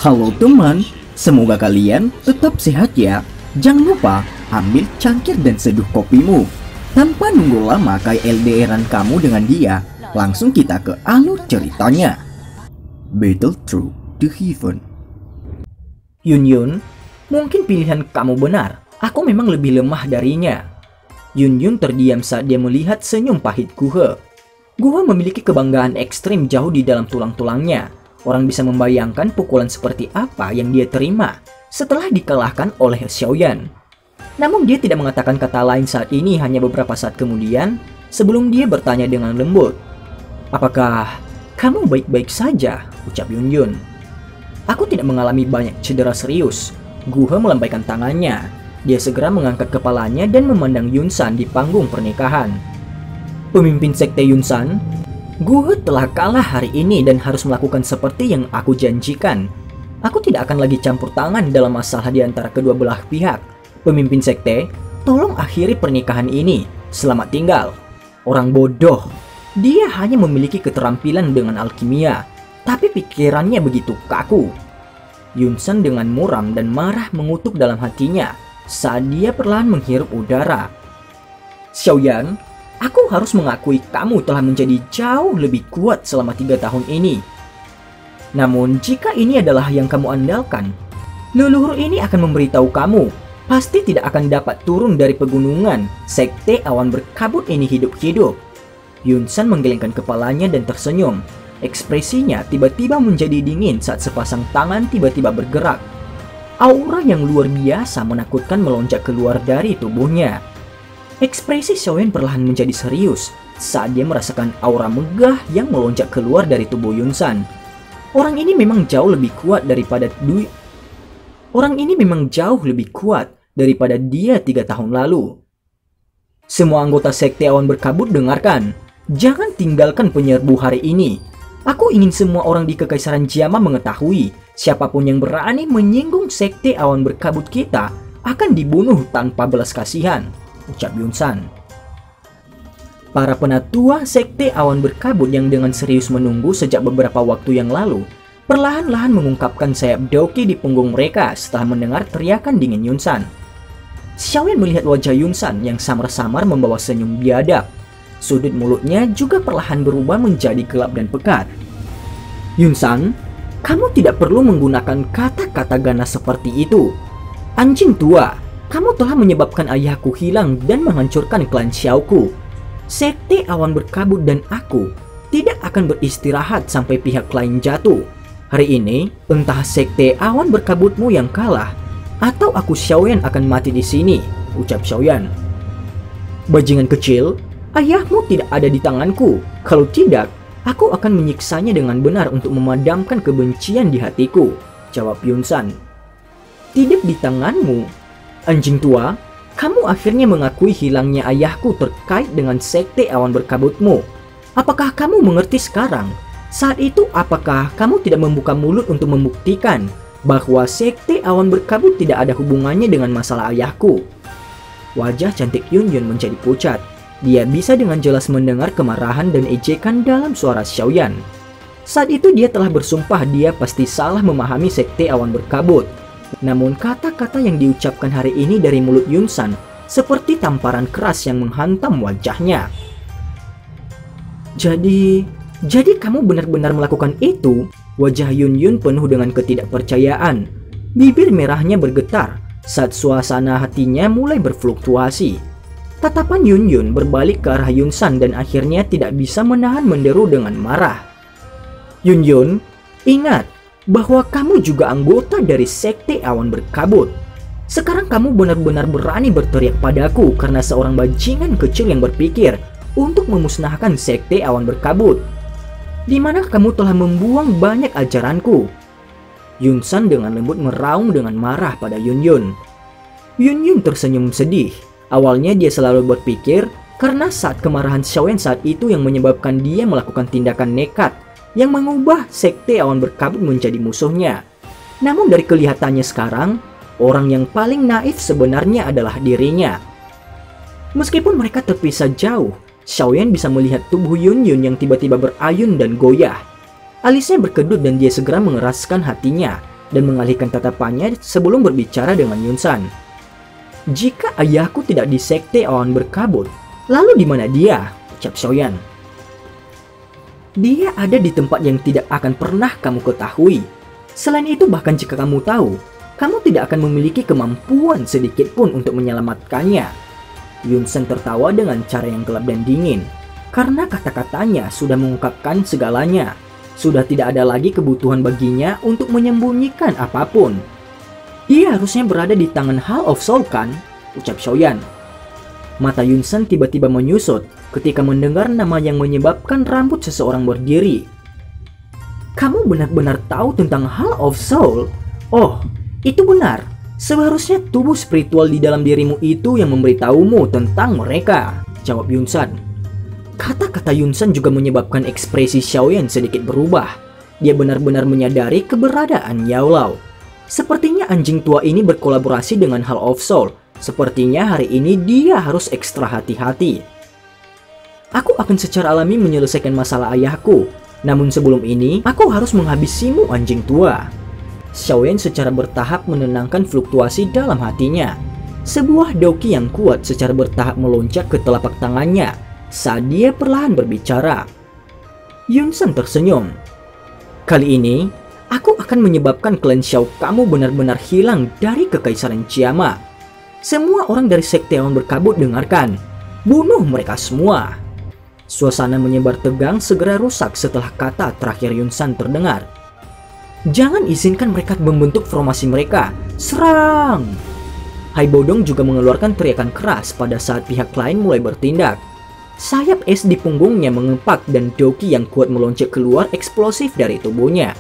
Halo teman, semoga kalian tetap sehat ya. Jangan lupa ambil cangkir dan seduh kopimu. Tanpa nunggu lama kayak LDRan kamu dengan dia, langsung kita ke alur ceritanya. Battle Through the Heaven. Yun, mungkin pilihan kamu benar. Aku memang lebih lemah darinya. Yun terdiam saat dia melihat senyum pahit Guhe. Guhe memiliki kebanggaan ekstrim jauh di dalam tulang-tulangnya. Orang bisa membayangkan pukulan seperti apa yang dia terima setelah dikalahkan oleh Xiaoyan. Namun dia tidak mengatakan kata lain saat ini hanya beberapa saat kemudian sebelum dia bertanya dengan lembut. "Apakah kamu baik-baik saja?" ucap Yun. "Aku tidak mengalami banyak cedera serius." Guhe melambaikan tangannya. Dia segera mengangkat kepalanya dan memandang Yunsan di panggung pernikahan. "Pemimpin sekte Yunsan, Guhe telah kalah hari ini dan harus melakukan seperti yang aku janjikan. Aku tidak akan lagi campur tangan dalam masalah di antara kedua belah pihak. Pemimpin sekte, tolong akhiri pernikahan ini. Selamat tinggal." Orang bodoh. Dia hanya memiliki keterampilan dengan alkimia, tapi pikirannya begitu kaku. Yunsan dengan muram dan marah mengutuk dalam hatinya saat dia perlahan menghirup udara. "Xiaoyan, aku harus mengakui kamu telah menjadi jauh lebih kuat selama 3 tahun ini. Namun jika ini adalah yang kamu andalkan, leluhur ini akan memberitahu kamu pasti tidak akan dapat turun dari pegunungan sekte awan berkabut ini hidup-hidup." Yunsan menggelengkan kepalanya dan tersenyum. Ekspresinya tiba-tiba menjadi dingin saat sepasang tangan tiba-tiba bergerak. Aura yang luar biasa menakutkan melonjak keluar dari tubuhnya. Ekspresi Xiaoyan perlahan menjadi serius saat dia merasakan aura megah yang melonjak keluar dari tubuh Yunsan. Orang ini memang jauh lebih kuat daripada dia 3 tahun lalu. "Semua anggota sekte awan berkabut dengarkan. Jangan tinggalkan penyerbu hari ini. Aku ingin semua orang di Kekaisaran Jiama mengetahui siapapun yang berani menyinggung sekte awan berkabut kita akan dibunuh tanpa belas kasihan," ucap Yunsan. Para penatua sekte awan berkabut yang dengan serius menunggu sejak beberapa waktu yang lalu perlahan-lahan mengungkapkan sayap doki di punggung mereka setelah mendengar teriakan dingin Yunsan. Xiaoyan melihat wajah Yunsan yang samar-samar membawa senyum biadab. Sudut mulutnya juga perlahan berubah menjadi gelap dan pekat. "Yunsan, kamu tidak perlu menggunakan kata-kata ganas seperti itu. Anjing tua, kamu telah menyebabkan ayahku hilang dan menghancurkan klan Xiaoku. Sekte awan berkabut dan aku tidak akan beristirahat sampai pihak lain jatuh. Hari ini, entah sekte awan berkabutmu yang kalah, atau aku Xiaoyan akan mati di sini," ucap Xiaoyan. "Bajingan kecil, ayahmu tidak ada di tanganku. Kalau tidak, aku akan menyiksanya dengan benar untuk memadamkan kebencian di hatiku," jawab Yunsan. "Tidak di tanganmu? Anjing tua, kamu akhirnya mengakui hilangnya ayahku terkait dengan sekte awan berkabutmu. Apakah kamu mengerti sekarang? Saat itu apakah kamu tidak membuka mulut untuk membuktikan bahwa sekte awan berkabut tidak ada hubungannya dengan masalah ayahku?" Wajah cantik Yun menjadi pucat. Dia bisa dengan jelas mendengar kemarahan dan ejekan dalam suara Xiaoyan. Saat itu dia telah bersumpah dia pasti salah memahami sekte awan berkabut. Namun kata-kata yang diucapkan hari ini dari mulut Yunsan seperti tamparan keras yang menghantam wajahnya. Jadi kamu benar-benar melakukan itu?" Wajah Yun penuh dengan ketidakpercayaan. Bibir merahnya bergetar saat suasana hatinya mulai berfluktuasi. Tatapan Yun berbalik ke arah Yunsan dan akhirnya tidak bisa menahan menderu dengan marah. "Yun, ingat bahwa kamu juga anggota dari sekte awan berkabut. Sekarang kamu benar-benar berani berteriak padaku karena seorang bajingan kecil yang berpikir untuk memusnahkan sekte awan berkabut. Di mana kamu telah membuang banyak ajaranku?" Yunsan dengan lembut meraung dengan marah pada Yun. Yun tersenyum sedih. Awalnya dia selalu berpikir karena saat kemarahan Xiaoyan saat itu yang menyebabkan dia melakukan tindakan nekat yang mengubah sekte awan berkabut menjadi musuhnya. Namun dari kelihatannya sekarang, orang yang paling naif sebenarnya adalah dirinya. Meskipun mereka terpisah jauh, Xiaoyan bisa melihat tubuh Yun yang tiba-tiba berayun dan goyah. Alisnya berkedut dan dia segera mengeraskan hatinya dan mengalihkan tatapannya sebelum berbicara dengan Yun San. "Jika ayahku tidak di sekte awan berkabut, lalu di mana dia?" ucap Xiaoyan. "Dia ada di tempat yang tidak akan pernah kamu ketahui. Selain itu, bahkan jika kamu tahu, kamu tidak akan memiliki kemampuan sedikit pun untuk menyelamatkannya." Yun San tertawa dengan cara yang gelap dan dingin, karena kata-katanya sudah mengungkapkan segalanya. Sudah tidak ada lagi kebutuhan baginya untuk menyembunyikan apapun. "Dia harusnya berada di tangan Hall of Soul kan?" ucap Xiaoyan. Mata Yun San tiba-tiba menyusut ketika mendengar nama yang menyebabkan rambut seseorang berdiri. "Kamu benar-benar tahu tentang Hall of Soul? Oh, itu benar. Seharusnya tubuh spiritual di dalam dirimu itu yang memberitahumu tentang mereka," jawab Yun San. Kata-kata Yun San juga menyebabkan ekspresi Xiaoyan sedikit berubah. Dia benar-benar menyadari keberadaan Yao Lao. Sepertinya anjing tua ini berkolaborasi dengan Hall of Soul. Sepertinya hari ini dia harus ekstra hati-hati. "Aku akan secara alami menyelesaikan masalah ayahku. Namun sebelum ini, aku harus menghabisimu, anjing tua." Xiaoyan secara bertahap menenangkan fluktuasi dalam hatinya. Sebuah doki yang kuat secara bertahap melonjak ke telapak tangannya saat dia perlahan berbicara. Yun San tersenyum. "Kali ini, aku akan menyebabkan klan Xiao kamu benar-benar hilang dari kekaisaran Jiama. Semua orang dari sekte awan berkabut dengarkan. Bunuh mereka semua." Suasana menyebar tegang segera rusak setelah kata terakhir Yun San terdengar. "Jangan izinkan mereka membentuk formasi mereka. Serang!" Hai Bodong juga mengeluarkan teriakan keras pada saat pihak lain mulai bertindak. Sayap es di punggungnya mengepak dan doki yang kuat melonjak keluar eksplosif dari tubuhnya.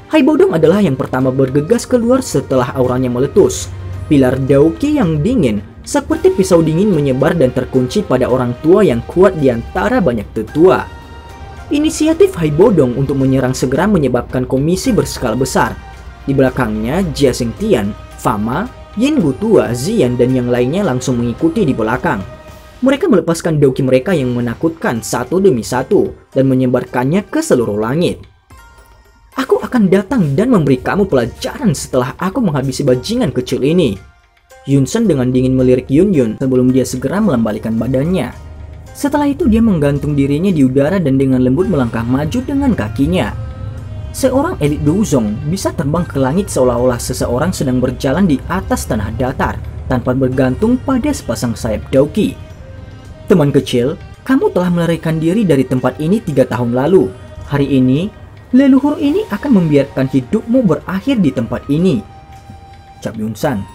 Hai Bodong adalah yang pertama bergegas keluar setelah auranya meletus. Pilar doki yang dingin seperti pisau dingin menyebar dan terkunci pada orang tua yang kuat di antara banyak tetua. Inisiatif Hai Bodong untuk menyerang segera menyebabkan komisi berskala besar. Di belakangnya, Jia Xingtian, Fama, Yin Gutua, Zian, dan yang lainnya langsung mengikuti di belakang. Mereka melepaskan doki mereka yang menakutkan satu demi satu dan menyebarkannya ke seluruh langit. "Aku akan datang dan memberi kamu pelajaran setelah aku menghabisi bajingan kecil ini." Yun San dengan dingin melirik Yun Yun sebelum dia segera melambaikan badannya. Setelah itu dia menggantung dirinya di udara dan dengan lembut melangkah maju dengan kakinya. Seorang elit Douzong bisa terbang ke langit seolah-olah seseorang sedang berjalan di atas tanah datar tanpa bergantung pada sepasang sayap doki. "Teman kecil, kamu telah melarikan diri dari tempat ini 3 tahun lalu. Hari ini, leluhur ini akan membiarkan hidupmu berakhir di tempat ini," ucap Yun San.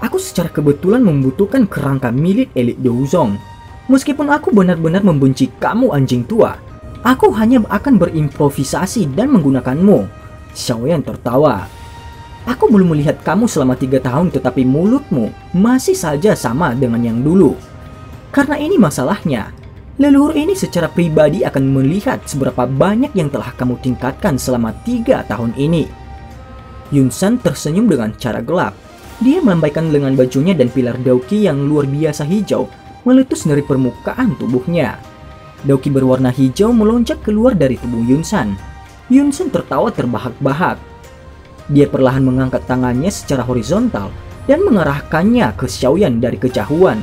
"Aku secara kebetulan membutuhkan kerangka milik elit Douzong. Meskipun aku benar-benar membenci kamu, anjing tua, aku hanya akan berimprovisasi dan menggunakanmu." Xiaoyan tertawa. "Aku belum melihat kamu selama 3 tahun tetapi mulutmu masih saja sama dengan yang dulu. Karena ini masalahnya, leluhur ini secara pribadi akan melihat seberapa banyak yang telah kamu tingkatkan selama 3 tahun ini." Yun San tersenyum dengan cara gelap. Dia melambaikan lengan bajunya dan pilar doki yang luar biasa hijau meletus dari permukaan tubuhnya. Doki berwarna hijau melonjak keluar dari tubuh Yun San. Yun San tertawa terbahak-bahak. Dia perlahan mengangkat tangannya secara horizontal dan mengarahkannya ke Xiaoyan dari kejauhan.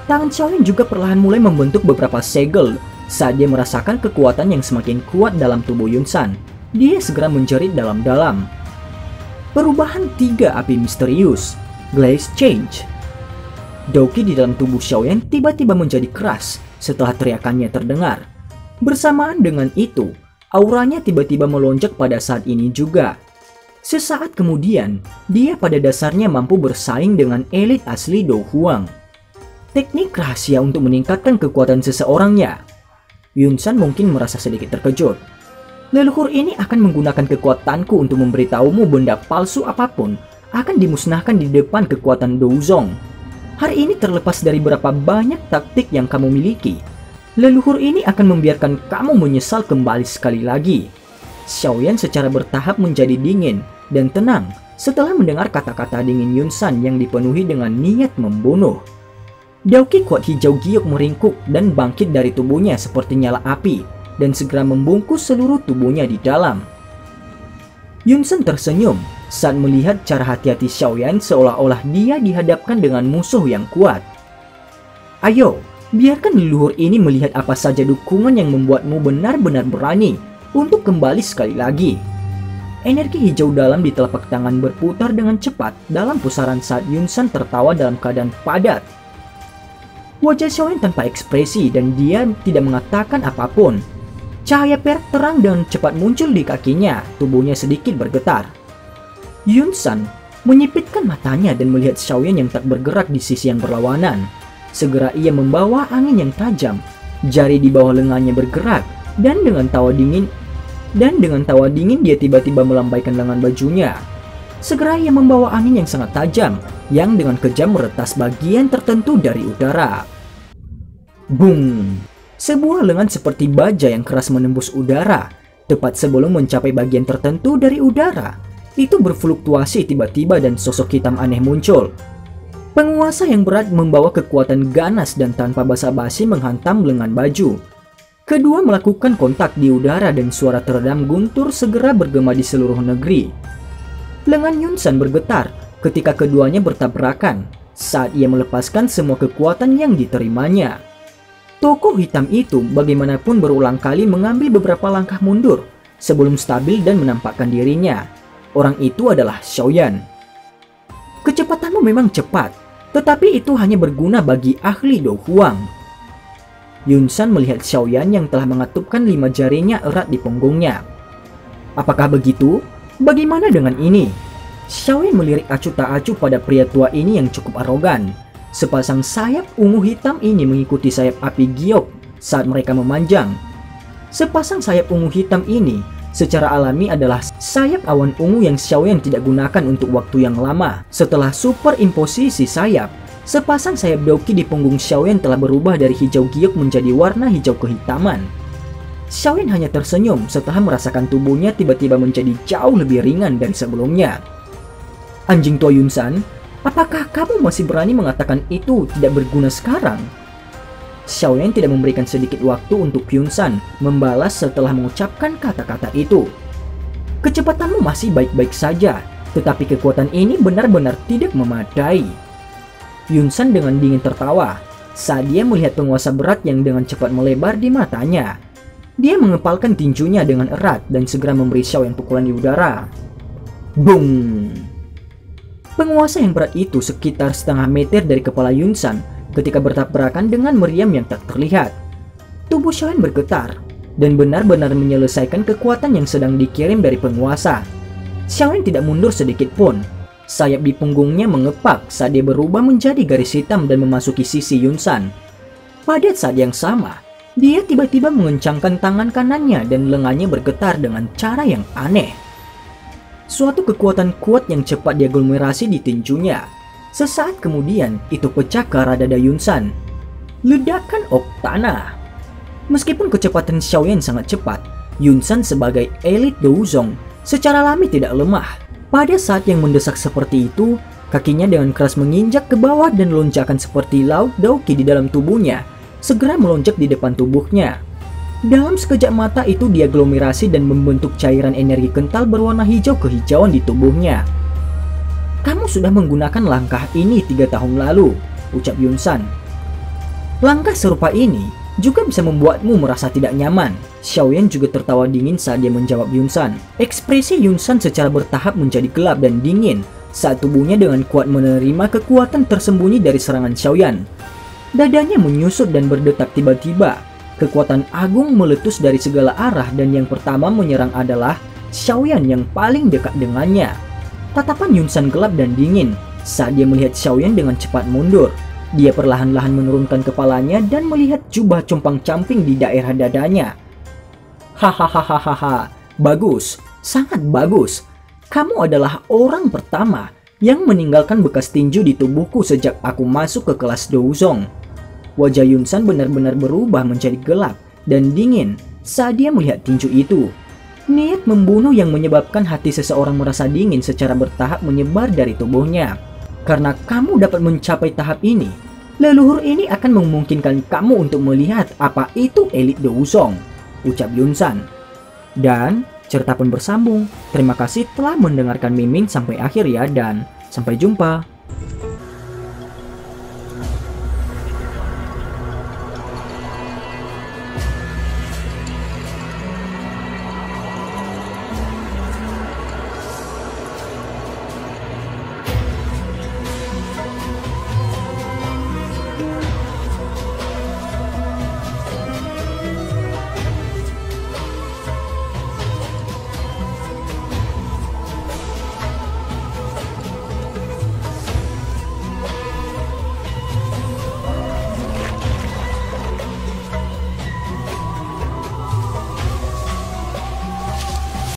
Tangan Xiaoyan juga perlahan mulai membentuk beberapa segel saat dia merasakan kekuatan yang semakin kuat dalam tubuh Yun San. Dia segera menjerit dalam-dalam. Perubahan 3 api misterius, Glaze Change. Doki di dalam tubuh Xiaoyan tiba-tiba menjadi keras setelah teriakannya terdengar. Bersamaan dengan itu, auranya tiba-tiba melonjak pada saat ini juga. Sesaat kemudian, dia pada dasarnya mampu bersaing dengan elit asli Do Huang. Teknik rahasia untuk meningkatkan kekuatan seseorangnya. Yun San mungkin merasa sedikit terkejut. Leluhur ini akan menggunakan kekuatanku untuk memberitahumu benda palsu apapun akan dimusnahkan di depan kekuatan Douzong. Hari ini terlepas dari berapa banyak taktik yang kamu miliki, leluhur ini akan membiarkan kamu menyesal kembali sekali lagi. Xiaoyan secara bertahap menjadi dingin dan tenang setelah mendengar kata-kata dingin Yun San yang dipenuhi dengan niat membunuh. Doki kuat hijau giok meringkuk dan bangkit dari tubuhnya seperti nyala api dan segera membungkus seluruh tubuhnya di dalam. Yunsan tersenyum saat melihat cara hati-hati Xiaoyan seolah-olah dia dihadapkan dengan musuh yang kuat. Ayo, biarkan leluhur ini melihat apa saja dukungan yang membuatmu benar-benar berani untuk kembali sekali lagi. Energi hijau dalam di telapak tangan berputar dengan cepat dalam pusaran saat Yunsan tertawa dalam keadaan padat. Wajah Xiaoyan tanpa ekspresi dan dia tidak mengatakan apapun. Cahaya perak terang dengan cepat muncul di kakinya, tubuhnya sedikit bergetar. Yunsan menyipitkan matanya dan melihat Xiaoyan yang tak bergerak di sisi yang berlawanan. Segera ia membawa angin yang tajam, jari di bawah lengannya bergerak, dan dengan tawa dingin dia tiba-tiba melambaikan lengan bajunya. Segera ia membawa angin yang sangat tajam, yang dengan kejam meretas bagian tertentu dari udara. Bung! Sebuah lengan seperti baja yang keras menembus udara, tepat sebelum mencapai bagian tertentu dari udara. Itu berfluktuasi tiba-tiba dan sosok hitam aneh muncul. Penguasa yang berat membawa kekuatan ganas dan tanpa basa-basi menghantam lengan baju. Kedua melakukan kontak di udara dan suara teredam guntur segera bergema di seluruh negeri. Lengan Yunsan bergetar ketika keduanya bertabrakan saat ia melepaskan semua kekuatan yang diterimanya. Tokoh hitam itu bagaimanapun berulang kali mengambil beberapa langkah mundur sebelum stabil dan menampakkan dirinya. Orang itu adalah Xiaoyan. Kecepatanmu memang cepat, tetapi itu hanya berguna bagi ahli Do Huang. Yunsan melihat Xiaoyan yang telah mengatupkan 5 jarinya erat di punggungnya. Apakah begitu? Bagaimana dengan ini? Xiaoyan melirik acuh tak acuh pada pria tua ini yang cukup arogan. Sepasang sayap ungu hitam ini mengikuti sayap api giok saat mereka memanjang. Sepasang sayap ungu hitam ini secara alami adalah sayap awan ungu yang Xiaoyan tidak gunakan untuk waktu yang lama. Setelah superimposisi sayap, sepasang sayap doki di punggung Xiaoyan telah berubah dari hijau giok menjadi warna hijau kehitaman. Xiaoyan hanya tersenyum setelah merasakan tubuhnya tiba-tiba menjadi jauh lebih ringan dari sebelumnya. Anjing tua Yunsan, apakah kamu masih berani mengatakan itu tidak berguna sekarang? Xiaoyan tidak memberikan sedikit waktu untuk Yunsan membalas setelah mengucapkan kata-kata itu. Kecepatanmu masih baik-baik saja, tetapi kekuatan ini benar-benar tidak memadai. Yunsan dengan dingin tertawa saat dia melihat penguasa berat yang dengan cepat melebar di matanya. Dia mengepalkan tinjunya dengan erat dan segera memberi Xiaoyan pukulan di udara. Bung! Penguasa yang berat itu sekitar setengah meter dari kepala Yunsan ketika bertabrakan dengan meriam yang tak terlihat. Tubuh Xiaoyan bergetar dan benar-benar menyelesaikan kekuatan yang sedang dikirim dari penguasa. Xiaoyan tidak mundur sedikit pun. Sayap di punggungnya mengepak saat dia berubah menjadi garis hitam dan memasuki sisi Yunsan. Pada saat yang sama, dia tiba-tiba mengencangkan tangan kanannya dan lengannya bergetar dengan cara yang aneh. Suatu kekuatan kuat yang cepat diaglomerasi di tinjunya. Sesaat kemudian, itu pecah ke arah dada Yunsan. Ledakan Oktana. Meskipun kecepatan Xiaoyan sangat cepat, Yunsan sebagai elit Douzong secara alami tidak lemah. Pada saat yang mendesak seperti itu, kakinya dengan keras menginjak ke bawah dan lonjakan seperti laut Daoki di dalam tubuhnya segera melonjak di depan tubuhnya. Dalam sekejap mata itu diaglomerasi dan membentuk cairan energi kental berwarna hijau kehijauan di tubuhnya. Kamu sudah menggunakan langkah ini 3 tahun lalu, ucap Yunsan. Langkah serupa ini juga bisa membuatmu merasa tidak nyaman. Xiaoyan juga tertawa dingin saat dia menjawab Yunsan. Ekspresi Yunsan secara bertahap menjadi gelap dan dingin saat tubuhnya dengan kuat menerima kekuatan tersembunyi dari serangan Xiaoyan. Dadanya menyusut dan berdetak tiba-tiba. Kekuatan agung meletus dari segala arah dan yang pertama menyerang adalah Xiaoyan yang paling dekat dengannya. Tatapan Yunsan gelap dan dingin saat dia melihat Xiaoyan dengan cepat mundur. Dia perlahan-lahan menurunkan kepalanya dan melihat jubah compang-camping di daerah dadanya. Hahaha, bagus, sangat bagus. Kamu adalah orang pertama yang meninggalkan bekas tinju di tubuhku sejak aku masuk ke kelas Douzong. Wajah Yunsan benar-benar berubah menjadi gelap dan dingin saat dia melihat tinju itu. Niat membunuh yang menyebabkan hati seseorang merasa dingin secara bertahap menyebar dari tubuhnya. Karena kamu dapat mencapai tahap ini, leluhur ini akan memungkinkan kamu untuk melihat apa itu elit Douzong, ucap Yunsan. Dan cerita pun bersambung. Terima kasih telah mendengarkan Mimin sampai akhir ya, dan sampai jumpa.